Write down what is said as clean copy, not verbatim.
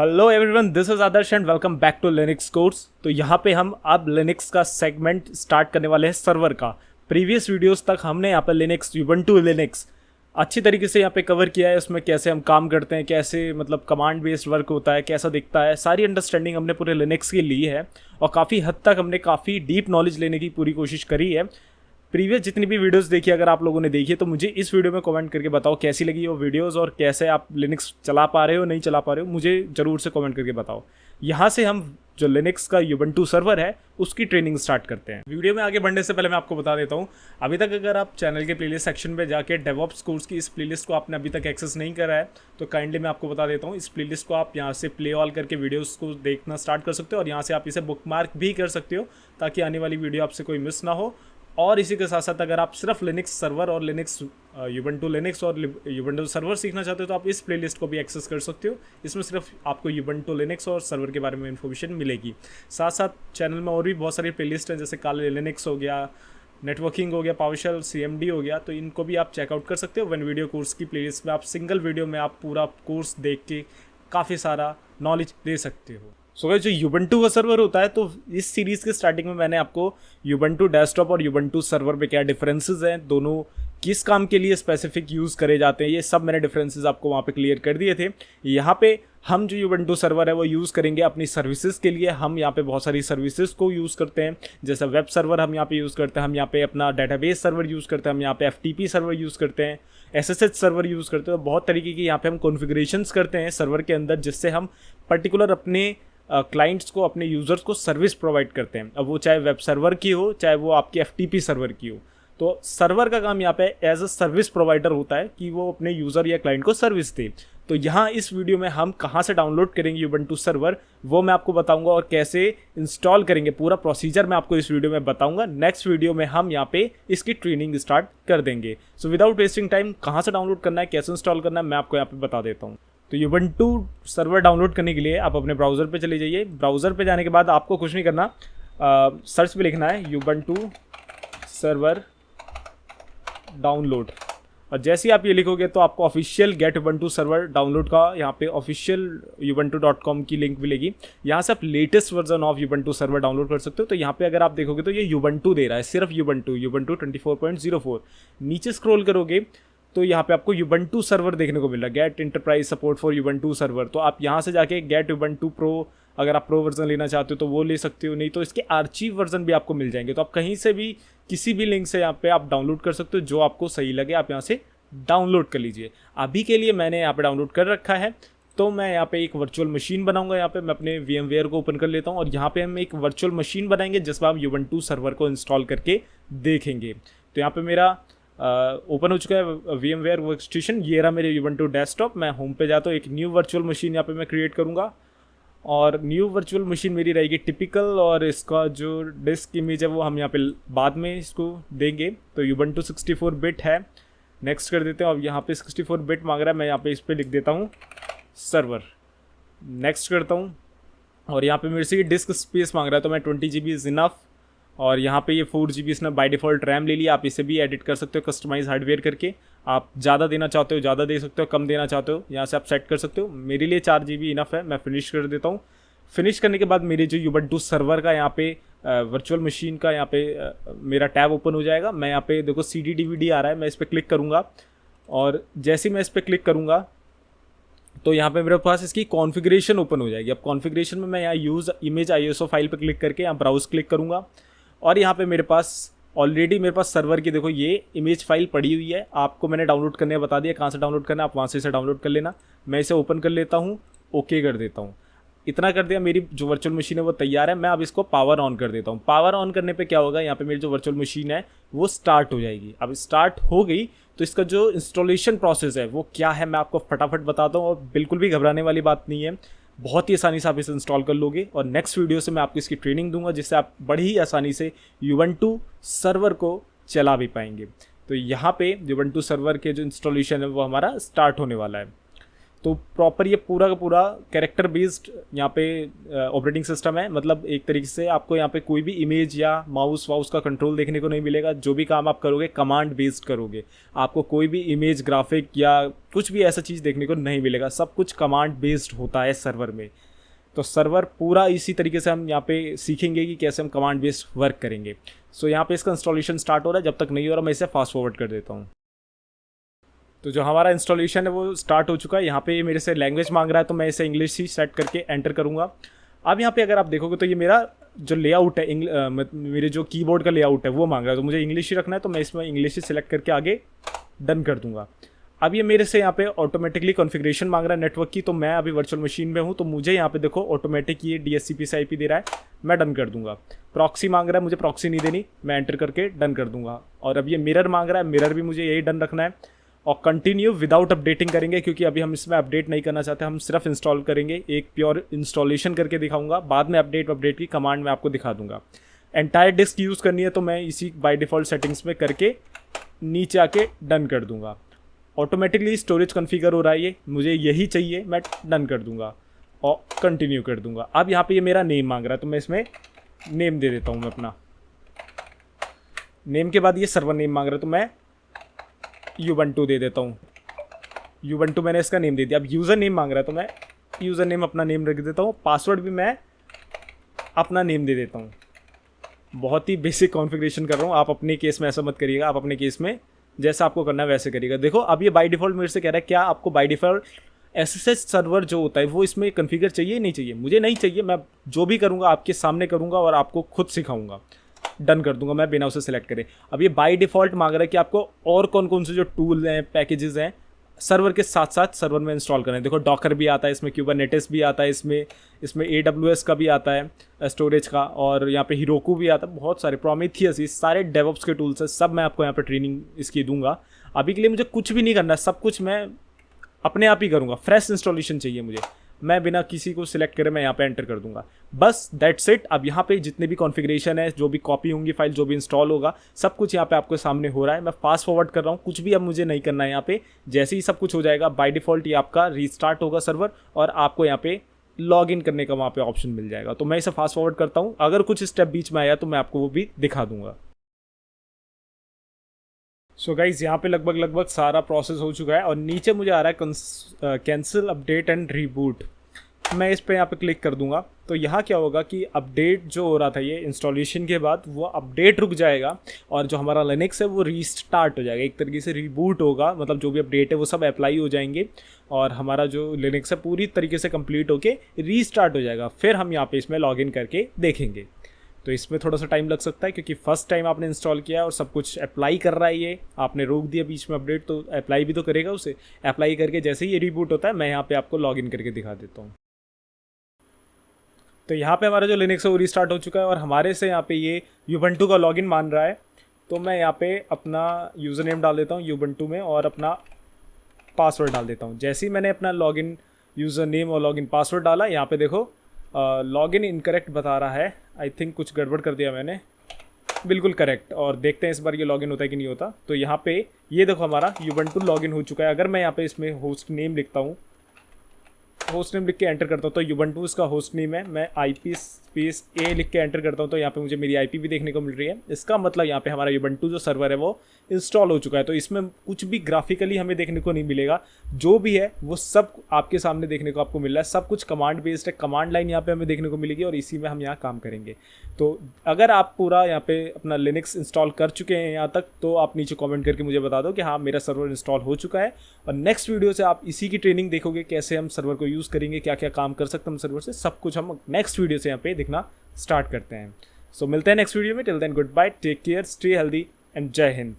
Hello everyone, this is Adarsh and welcome back to Linux course. तो यहाँ पे हम अब लिनक्स का सेगमेंट स्टार्ट करने वाले हैं सर्वर का। प्रीवियस वीडियोस तक हमने यहाँ पे लिनक्स यूबंटू लिनक्स अच्छी तरीके से यहाँ पे कवर किया है। उसमें कैसे हम काम करते हैं, कैसे मतलब कमांड बेस्ड वर्क होता है, कैसा दिखता है, सारी अंडरस्टैंडिंग हमने पूरे लिनक्स की ली है और काफ़ी हद तक हमने काफ़ी डीप नॉलेज लेने की पूरी कोशिश करी है। प्रीवियस जितनी भी वीडियोस देखी अगर आप लोगों ने देखी है तो मुझे इस वीडियो में कमेंट करके बताओ कैसी लगी वो वीडियोस और कैसे आप लिनक्स चला पा रहे हो नहीं चला पा रहे हो, मुझे ज़रूर से कमेंट करके बताओ। यहाँ से हम जो लिनक्स का यूबंटू सर्वर है उसकी ट्रेनिंग स्टार्ट करते हैं। वीडियो में आगे बढ़ने से पहले मैं आपको बता देता हूँ, अभी तक अगर आप चैनल के प्लेलिस्ट सेक्शन में जाके डेवऑप्स कोर्स की इस प्लेलिस्ट को आपने अभी तक एक्सेस नहीं करा है तो काइंडली मैं आपको बता देता हूँ, इस प्लेलिस्ट को आप यहाँ से प्ले ऑल करके वीडियोस को देखना स्टार्ट कर सकते हो और यहाँ से आप इसे बुकमार्क भी कर सकते हो ताकि आने वाली वीडियो आपसे कोई मिस ना हो। और इसी के साथ साथ अगर आप सिर्फ लिनक्स सर्वर और लिनक्स यूबंटू लिनक्स और यूबंटू सर्वर सीखना चाहते हो तो आप इस प्लेलिस्ट को भी एक्सेस कर सकते हो। इसमें सिर्फ आपको यूबंटू लिनक्स और सर्वर के बारे में इन्फॉर्मेशन मिलेगी। साथ साथ चैनल में और भी बहुत सारी प्लेलिस्ट हैं, जैसे काले लिनक्स हो गया, नेटवर्किंग हो गया, पावरशेल CMD हो गया, तो इनको भी आप चेकआउट कर सकते हो। वन वीडियो कोर्स की प्लेलिस्ट में आप सिंगल वीडियो में आप पूरा कोर्स देख के काफ़ी सारा नॉलेज ले सकते हो। सो जो यूबंटू का सर्वर होता है, तो इस सीरीज़ के स्टार्टिंग में मैंने आपको यूबंटू डेस्कटॉप और यूबंटू सर्वर में क्या डिफरेंसेस हैं, दोनों किस काम के लिए स्पेसिफिक यूज़ करे जाते हैं, ये सब मैंने डिफरेंसेस आपको वहाँ पे क्लियर कर दिए थे। यहाँ पे हम जो यूबंटू सर्वर है वो यूज़ करेंगे अपनी सर्विसेज के लिए। हम यहाँ पे बहुत सारी सर्विसेज को यूज़ करते हैं, जैसे वेब सर्वर हम यहाँ पे यूज़ करते हैं, हम यहाँ पे अपना डेटाबेस सर्वर यूज़ करते हैं, हम यहाँ पे FTP सर्वर यूज़ करते हैं, SSH सर्वर यूज़ करते हैं। बहुत तरीके की यहाँ पे हम कॉन्फ़िगरेशंस करते हैं सर्वर के अंदर, जिससे हम पर्टिकुलर अपने क्लाइंट्स को, अपने यूज़र्स को सर्विस प्रोवाइड करते हैं। अब वो चाहे वेब सर्वर की हो, चाहे वो आपकी FTP सर्वर की हो। तो सर्वर का काम यहाँ पे एज अ सर्विस प्रोवाइडर होता है कि वो अपने यूज़र या क्लाइंट को सर्विस दे। तो यहाँ इस वीडियो में हम कहाँ से डाउनलोड करेंगे यूबंटू सर्वर वो मैं आपको बताऊंगा और कैसे इंस्टॉल करेंगे पूरा प्रोसीजर मैं आपको इस वीडियो में बताऊंगा। नेक्स्ट वीडियो में हम यहाँ पे इसकी ट्रेनिंग स्टार्ट कर देंगे। सो विदाउट वेस्टिंग टाइम कहाँ से डाउनलोड करना है, कैसे इंस्टॉल करना है, मैं आपको यहाँ पे बता देता हूँ। तो यूबंटू सर्वर डाउनलोड करने के लिए आप अपने ब्राउज़र पे चले जाइए। ब्राउज़र पे जाने के बाद आपको कुछ नहीं करना, सर्च पे लिखना है यूबंटू सर्वर डाउनलोड, और जैसे ही आप ये लिखोगे तो आपको official get Ubuntu server download का यहाँ पे ऑफिशियल ubuntu.com की लिंक मिलेगी। यहाँ से आप latest version of Ubuntu server download कर सकते हो। तो यहाँ पे अगर आप देखोगे तो ये यूबंटू दे रहा है, सिर्फ यूबंटू 24.04। नीचे स्क्रॉल करोगे तो यहाँ पे आपको यूबंटू सर्वर देखने को मिल रहा है, get enterprise support for Ubuntu server. तो आप यहाँ से जाके गेट यूबंटू प्रो, अगर आप प्रो वर्जन लेना चाहते हो तो वो ले सकते हो, नहीं तो इसके आर्चीव वर्जन भी आपको मिल जाएंगे। तो आप कहीं से भी किसी भी लिंक से यहाँ पे आप डाउनलोड कर सकते हो, जो आपको सही लगे आप यहाँ से डाउनलोड कर लीजिए। अभी के लिए मैंने यहाँ पे डाउनलोड कर रखा है, तो मैं यहाँ पे एक वर्चुअल मशीन बनाऊंगा। यहाँ पे मैं अपने VMware को ओपन कर लेता हूँ और यहाँ पे हम एक वर्चुअल मशीन बनाएंगे जिसमें हम यूबंटू सर्वर को इंस्टॉल करके देखेंगे। तो यहाँ पे मेरा ओपन हो चुका है VMware वर्कस्टेशन। ये रहा मेरे यूबंटू डेस्कटॉप। मैं होम पे जाता हूँ, एक न्यू वर्चुअल मशीन यहाँ पे मैं क्रिएट करूँगा और न्यू वर्चुअल मशीन मेरी रहेगी टिपिकल, और इसका जो डिस्क इमेज है वो हम यहाँ पे बाद में इसको देंगे। तो यूबंटू 64 बिट है, नेक्स्ट कर देते हैं। अब यहाँ पे 64 बिट मांग रहा है, मैं यहाँ पे इस पर लिख देता हूँ सर्वर, नेक्स्ट करता हूँ। और यहाँ पे मेरे से डिस्क स्पेस मांग रहा है, तो मैं 20 GB इज़ इनफ। और यहाँ पे ये 4 GB इसने बाय डिफ़ॉल्ट रैम ले लिया। आप इसे भी एडिट कर सकते हो कस्टमाइज हार्डवेयर करके। आप ज़्यादा देना चाहते हो ज़्यादा दे सकते हो, कम देना चाहते हो यहाँ से आप सेट कर सकते हो। मेरे लिए 4 GB इनफ है, मैं फिनिश कर देता हूँ। फिनिश करने के बाद मेरे जो यूबंटू सर्वर का यहाँ पे वर्चुअल मशीन का यहाँ पे मेरा टैब ओपन हो जाएगा। मैं यहाँ पे देखो CD DVD आ रहा है, मैं इस पर क्लिक करूँगा और जैसे ही मैं इस पर क्लिक करूँगा तो यहाँ पे मेरे पास इसकी कॉन्फ़िगरेशन ओपन हो जाएगी। अब कॉन्फ़िगरेशन में मैं यहाँ यूज़ इमेज ISO फाइल पर क्लिक करके यहाँ ब्राउज क्लिक करूँगा और यहाँ पे मेरे पास ऑलरेडी मेरे पास सर्वर की देखो ये इमेज फाइल पड़ी हुई है। आपको मैंने डाउनलोड करने बता दिया कहाँ से डाउनलोड करना है, आप वहाँ से इसे डाउनलोड कर लेना। मैं इसे ओपन कर लेता हूँ, ओके कर देता हूँ। इतना कर दिया, मेरी जो वर्चुअल मशीन है वो तैयार है। मैं अब इसको पावर ऑन कर देता हूँ। पावर ऑन करने पे क्या होगा, यहाँ पे मेरी जो वर्चुअल मशीन है वो स्टार्ट हो जाएगी। अब स्टार्ट हो गई तो इसका जो इंस्टॉलेशन प्रोसेस है वो क्या है मैं आपको फटाफट बताता हूँ, और बिल्कुल भी घबराने वाली बात नहीं है। बहुत ही आसानी से आप इसे इंस्टॉल कर लोगे और नेक्स्ट वीडियो से मैं आपको इसकी ट्रेनिंग दूंगा, जिससे आप बड़ी ही आसानी से यूबंटू सर्वर को चला भी पाएंगे। तो यहाँ पे यूबंटू सर्वर के जो इंस्टॉलेशन है वो हमारा स्टार्ट होने वाला है। तो प्रॉपर ये पूरा का पूरा कैरेक्टर बेस्ड यहाँ पे ऑपरेटिंग सिस्टम है। मतलब एक तरीके से आपको यहाँ पे कोई भी इमेज या माउस वाउस का कंट्रोल देखने को नहीं मिलेगा। जो भी काम आप करोगे कमांड बेस्ड करोगे, आपको कोई भी इमेज ग्राफिक या कुछ भी ऐसा चीज़ देखने को नहीं मिलेगा। सब कुछ कमांड बेस्ड होता है सर्वर में। तो सर्वर पूरा इसी तरीके से हम यहाँ पे सीखेंगे कि कैसे हम कमांड बेस्ड वर्क करेंगे। सो यहाँ पे इसका इंस्टॉलेशन स्टार्ट हो रहा है। जब तक नहीं हो रहा मैं इसे फास्ट फॉरवर्ड कर देता हूँ। तो जो हमारा इंस्टॉलेशन है वो स्टार्ट हो चुका है। यहाँ पे मेरे से लैंग्वेज मांग रहा है, तो मैं इसे इंग्लिश ही सेट करके एंटर करूँगा। अब यहाँ पे अगर आप देखोगे तो ये मेरा जो लेआउट है, मेरे जो कीबोर्ड का लेआउट है वो मांग रहा है, तो मुझे इंग्लिश ही रखना है। तो मैं इसमें इंग्लिश ही सिलेक्ट करके आगे डन कर दूंगा। अब ये मेरे से यहाँ पे ऑटोमेटिकली कॉन्फ़िगरेशन मांग रहा है नेटवर्क की। तो मैं अभी वर्चुअल मशीन में हूँ, तो मुझे यहाँ पे देखो ऑटोमेटिक ये DHCP से IP दे रहा है, मैं डन कर दूंगा। प्रॉक्सी मांग रहा है, मुझे प्रॉक्सी नहीं देनी, मैं एंटर करके डन कर दूंगा। और अब ये मिरर मांग रहा है, मिरर भी मुझे यही डन रखना है। और कंटिन्यू विदाउट अपडेटिंग करेंगे, क्योंकि अभी हम इसमें अपडेट नहीं करना चाहते, हम सिर्फ इंस्टॉल करेंगे। एक प्योर इंस्टॉलेशन करके दिखाऊंगा, बाद में अपडेट की कमांड मैं आपको दिखा दूंगा। एंटायर डिस्क यूज़ करनी है, तो मैं इसी बाय डिफ़ॉल्ट सेटिंग्स में करके नीचे आके डन कर दूंगा। ऑटोमेटिकली स्टोरेज कॉन्फ़िगर हो रहा है, ये मुझे यही चाहिए, मैं डन कर दूंगा और कंटिन्यू कर दूंगा। अब यहाँ पे ये मेरा नेम मांग रहा है, तो मैं इसमें नेम दे देता हूँ मैं अपना। नेम के बाद ये सर्वर नेम मांग रहा है, तो मैं Ubuntu दे देता हूँ। Ubuntu मैंने इसका नेम दे दिया। अब यूज़र नेम मांग रहा है, तो मैं यूज़र नेम अपना नेम रख देता हूँ। पासवर्ड भी मैं अपना नेम दे देता हूँ। बहुत ही बेसिक कॉन्फ़िगरेशन कर रहा हूँ, आप अपने केस में ऐसा मत करिएगा। आप अपने केस में जैसा आपको करना है वैसे करिएगा। देखो अब ये बाय डिफ़ॉल्ट मेरे से कह रहा है क्या आपको बाय डिफ़ॉल्ट SSH सर्वर जो होता है वो इसमें कॉन्फ़िगर चाहिए नहीं चाहिए। मुझे नहीं चाहिए, मैं जो भी करूँगा आपके सामने करूँगा और आपको खुद सिखाऊंगा। डन कर दूंगा मैं बिना उसे सिलेक्ट करे। अब ये बाय डिफ़ॉल्ट मांग रहा है कि आपको और कौन कौन से जो टूल हैं, पैकेजेस हैं, सर्वर के साथ साथ सर्वर में इंस्टॉल करें। देखो डॉकर भी आता है इसमें, क्यूबरनेटिस भी आता है इसमें AWS का भी आता है स्टोरेज का, और यहाँ पे हिरोकू भी आता है, बहुत सारे प्रोमीथियस, ये सारे डेवऑप्स के टूल्स हैं। सब मैं आपको यहाँ पे ट्रेनिंग इसकी दूंगा। अभी के लिए मुझे कुछ भी नहीं करना है, सब कुछ मैं अपने आप ही करूँगा। फ्रेश इंस्टॉलेशन चाहिए मुझे, मैं बिना किसी को सिलेक्ट करे मैं यहाँ पे एंटर कर दूंगा। बस दैट्स इट। अब यहाँ पे जितने भी कॉन्फ़िगरेशन है, जो भी कॉपी होंगी फाइल, जो भी इंस्टॉल होगा, सब कुछ यहाँ पे आपको सामने हो रहा है। मैं फास्ट फॉरवर्ड कर रहा हूँ, कुछ भी अब मुझे नहीं करना है यहाँ पे। जैसे ही सब कुछ हो जाएगा बाय डिफ़ॉल्ट ये आपका रीस्टार्ट होगा सर्वर, और आपको यहाँ पे लॉग इन करने का वहाँ पे ऑप्शन मिल जाएगा। तो मैं इसे फास्ट फॉरवर्ड करता हूँ। अगर कुछ स्टेप बीच में आया तो मैं आपको वो भी दिखा दूंगा। सो गाइज यहाँ पे लगभग सारा प्रोसेस हो चुका है, और नीचे मुझे आ रहा है कैंसिल अपडेट एंड रीबूट। मैं इस पे यहाँ पे क्लिक कर दूंगा। तो यहाँ क्या होगा कि अपडेट जो हो रहा था ये इंस्टॉलेशन के बाद, वो अपडेट रुक जाएगा और जो हमारा लिनक्स है वो रीस्टार्ट हो जाएगा। एक तरीके से रीबूट होगा, मतलब जो भी अपडेट है वो सब अप्लाई हो जाएंगे और हमारा जो लिनक्स है पूरी तरीके से कंप्लीट होके रीस्टार्ट हो जाएगा। फिर हम यहाँ पे इसमें लॉगिन करके देखेंगे। तो इसमें थोड़ा सा टाइम लग सकता है, क्योंकि फर्स्ट टाइम आपने इंस्टॉल किया और सब कुछ अप्लाई कर रहा है। ये आपने रोक दिया बीच में अपडेट, तो अप्लाई भी तो करेगा उसे। अप्लाई करके जैसे ही ये रिबूट होता है मैं यहाँ पे आपको लॉगिन करके दिखा देता हूँ। तो यहाँ पे हमारा जो लिनक्स है वो रिस्टार्ट हो चुका है और हमारे से यहाँ पे ये Ubuntu का लॉगिन मान रहा है। तो मैं यहाँ पे अपना यूज़र नेम डाल देता हूँ Ubuntu में और अपना पासवर्ड डाल देता हूँ। जैसे ही मैंने अपना लॉगिन यूज़र नेम और लॉगिन पासवर्ड डाला, यहाँ पे देखो लॉगिन इनकरेक्ट बता रहा है। आई थिंक कुछ गड़बड़ कर दिया मैंने। बिल्कुल करेक्ट। और देखते हैं इस बार ये लॉगिन होता है कि नहीं होता। तो यहाँ पे ये देखो हमारा Ubuntu लॉगिन हो चुका है। अगर मैं यहाँ पे इसमें होस्ट नेम लिखता हूँ, होस्ट नेम लिख के एंटर करता हूँ तो Ubuntu इसका होस्ट नेम है। मैं IP स्पेस A लिख के एंटर करता हूँ तो यहाँ पे मुझे मेरी IP भी देखने को मिल रही है। इसका मतलब यहाँ पे हमारा Ubuntu जो सर्वर है वो इंस्टॉल हो चुका है। तो इसमें कुछ भी ग्राफिकली हमें देखने को नहीं मिलेगा, जो भी है वो सब आपके सामने देखने को आपको मिल रहा है। सब कुछ कमांड बेस्ड है, कमांड लाइन यहाँ पे हमें देखने को मिलेगी और इसी में हम यहाँ काम करेंगे। तो अगर आप पूरा यहाँ पे अपना लिनक्स इंस्टॉल कर चुके हैं यहाँ तक, तो आप नीचे कॉमेंट करके मुझे बता दो कि हाँ मेरा सर्वर इंस्टॉल हो चुका है। और नेक्स्ट वीडियो से आप इसी की ट्रेनिंग देखोगे, कैसे हम सर्वर को यूज़ करेंगे, क्या क्या काम कर सकते हैं हम सर्वर से, सब कुछ हम नेक्स्ट वीडियो से यहाँ पे देखना स्टार्ट करते हैं। सो मिलते हैं नेक्स्ट वीडियो में। Till then good bye, take care, stay healthy and जय हिंद।